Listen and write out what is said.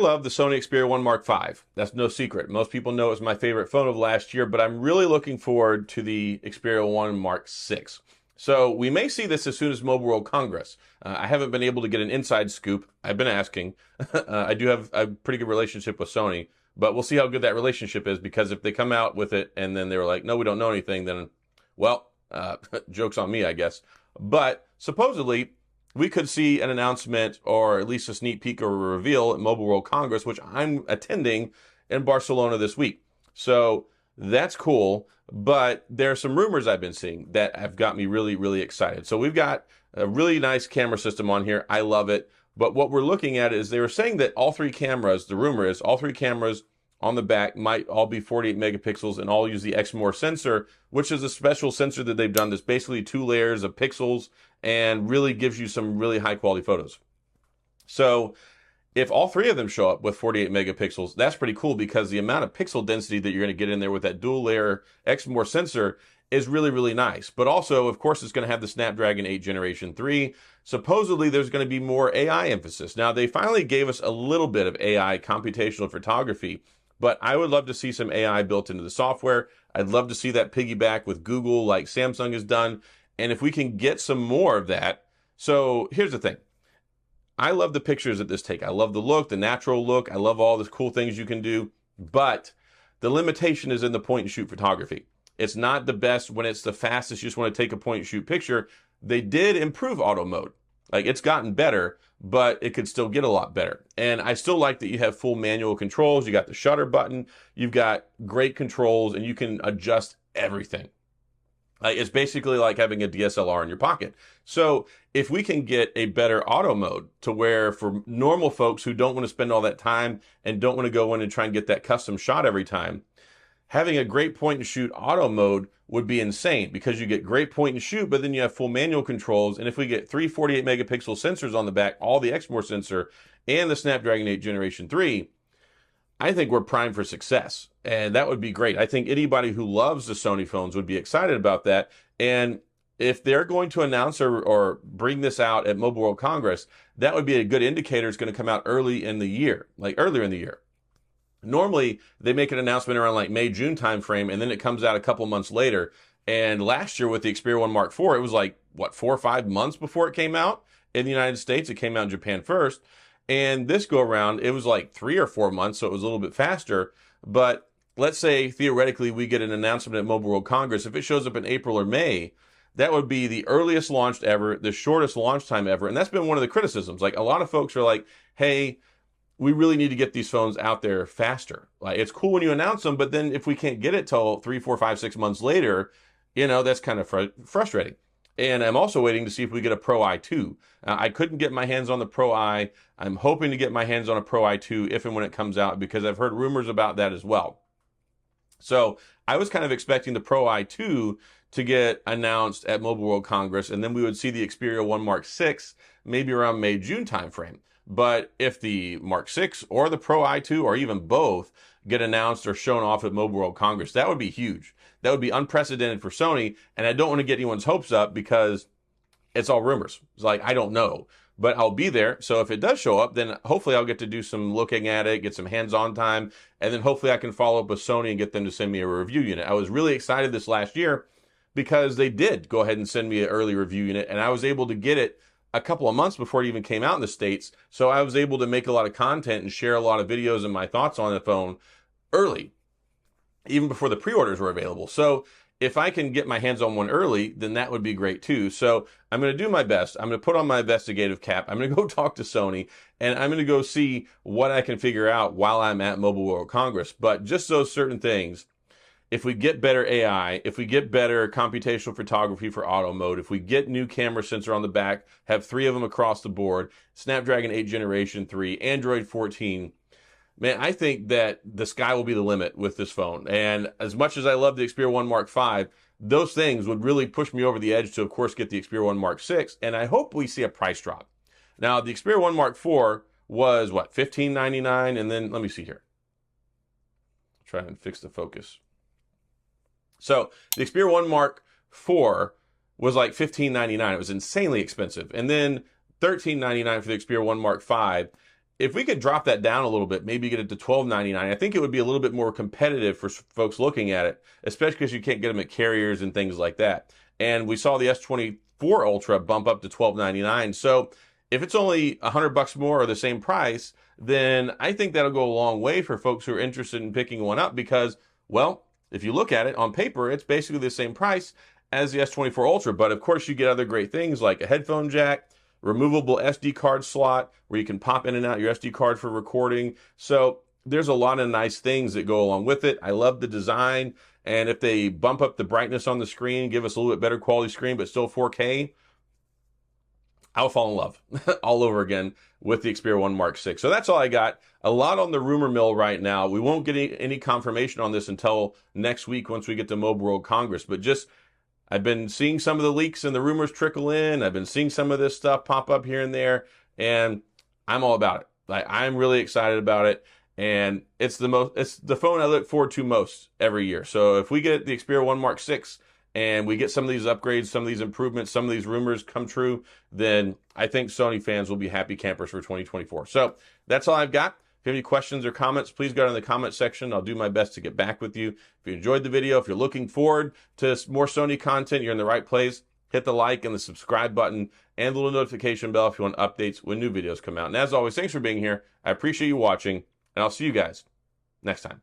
love the Sony Xperia 1 Mark V. That's no secret. Most people know it was my favorite phone of last year, but I'm really looking forward to the Xperia 1 Mark VI. So we may see this as soon as Mobile World Congress. I haven't been able to get an inside scoop. I've been asking. I do have a pretty good relationship with Sony, but we'll see how good that relationship is, because if they come out with it and then they were like, no, we don't know anything, then, well, joke's on me, I guess. But supposedly, we could see an announcement or at least a sneak peek or a reveal at Mobile World Congress, which I'm attending in Barcelona this week. So that's cool, but there are some rumors I've been seeing that have got me really, really excited. So we've got a really nice camera system on here. I love it. But what we're looking at is they were saying that all three cameras, the rumor is all three cameras on the back might all be 48 megapixels and all use the Exmor sensor, which is a special sensor that they've done that's basically 2 layers of pixels and really gives you some really high quality photos. So if all three of them show up with 48 megapixels, that's pretty cool, because the amount of pixel density that you're going to get in there with that dual layer Exmor sensor is really, really nice. But also, of course, it's going to have the Snapdragon 8 Generation 3. Supposedly, there's going to be more AI emphasis. Now, they finally gave us a little bit of AI computational photography, but I would love to see some AI built into the software. I'd love to see that piggyback with Google like Samsung has done. And if we can get some more of that. So here's the thing. I love the pictures that this take. I love the look, the natural look. I love all the cool things you can do. But the limitation is in the point and shoot photography. It's not the best when it's the fastest. You just want to take a point and shoot picture. They did improve auto mode. Like, it's gotten better, but it could still get a lot better. And I still like that you have full manual controls. You got the shutter button. You've got great controls, and you can adjust everything. It's basically like having a DSLR in your pocket. So if we can get a better auto mode to where for normal folks who don't want to spend all that time and don't want to go in and try and get that custom shot every time, having a great point and shoot auto mode would be insane, because you get great point and shoot, but then you have full manual controls. And if we get 3 48 megapixel sensors on the back, all the Exmor sensor and the Snapdragon 8 Generation 3, I think we're primed for success. And that would be great. I think anybody who loves the Sony phones would be excited about that. And if they're going to announce or bring this out at Mobile World Congress, that would be a good indicator it's going to come out early in the year, like earlier in the year. Normally, they make an announcement around like May, June timeframe, and then it comes out a couple months later. And last year with the Xperia 1 Mark IV, it was like, what, 4 or 5 months before it came out in the United States. It came out in Japan first. And this go around, it was like 3 or 4 months, so it was a little bit faster. But let's say, theoretically, we get an announcement at Mobile World Congress. If it shows up in April or May, that would be the earliest launched ever, the shortest launch time ever. And that's been one of the criticisms. Like, a lot of folks are like, hey, we really need to get these phones out there faster. Like, it's cool when you announce them, but then if we can't get it till 3, 4, 5, 6 months later, you know, that's kind of frustrating. And I'm also waiting to see if we get a Pro i2. I couldn't get my hands on the Pro i. I'm hoping to get my hands on a Pro i2 if and when it comes out, because I've heard rumors about that as well. So I was kind of expecting the Pro i2 to get announced at Mobile World Congress, and then we would see the Xperia 1 Mark VI maybe around May, June timeframe. But if the Mark VI or the Pro i2 or even both get announced or shown off at Mobile World Congress, that would be huge. That would be unprecedented for Sony, and I don't want to get anyone's hopes up because it's all rumors. It's like, I don't know, but I'll be there. So if it does show up, then hopefully I'll get to do some looking at it, get some hands-on time, and then hopefully I can follow up with Sony and get them to send me a review unit. I was really excited this last year because they did go ahead and send me an early review unit, and I was able to get it a couple of months before it even came out in the States. So I was able to make a lot of content and share a lot of videos and my thoughts on the phone early, even before the pre-orders were available. So if I can get my hands on one early, then that would be great too. So I'm going to do my best. I'm going to put on my investigative cap. I'm going to go talk to Sony, and I'm going to go see what I can figure out while I'm at Mobile World Congress. But just those certain things, if we get better AI, if we get better computational photography for auto mode, if we get new camera sensor on the back, have 3 of them across the board, Snapdragon 8 Generation 3, Android 14, man, I think that the sky will be the limit with this phone. And as much as I love the Xperia 1 Mark V, those things would really push me over the edge to, of course, get the Xperia 1 Mark VI. And I hope we see a price drop. Now, the Xperia 1 Mark IV was, what, $15.99? And then, let me see here. Try and fix the focus. So the Xperia 1 Mark IV was like $15.99. It was insanely expensive. And then $13.99 for the Xperia 1 Mark V. if we could drop that down a little bit, maybe get it to $12.99, I think it would be a little bit more competitive for folks looking at it, especially because you can't get them at carriers and things like that. And we saw the S24 Ultra bump up to $12.99. So if it's only $100 more or the same price, then I think that'll go a long way for folks who are interested in picking one up because, well, if you look at it on paper, it's basically the same price as the S24 Ultra. But of course, you get other great things like a headphone jack, removable SD card slot where you can pop in and out your SD card for recording. So there's a lot of nice things that go along with it. I love the design. And if they bump up the brightness on the screen, give us a little bit better quality screen, but still 4K, I'll fall in love all over again with the Xperia 1 Mark 6. So that's all I got. A lot on the rumor mill right now. We won't get any confirmation on this until next week once we get to Mobile World Congress. But just, I've been seeing some of the leaks and the rumors trickle in. I've been seeing some of this stuff pop up here and there, and I'm all about it. Like, I'm really excited about it, and it's the phone I look forward to most every year. So if we get the Xperia 1 Mark 6 and we get some of these upgrades, some of these improvements, some of these rumors come true, then I think Sony fans will be happy campers for 2024. So that's all I've got. If you have any questions or comments, please go down in the comment section. I'll do my best to get back with you. If you enjoyed the video, if you're looking forward to more Sony content, you're in the right place. Hit the like and the subscribe button and the little notification bell if you want updates when new videos come out. And as always, thanks for being here. I appreciate you watching, and I'll see you guys next time.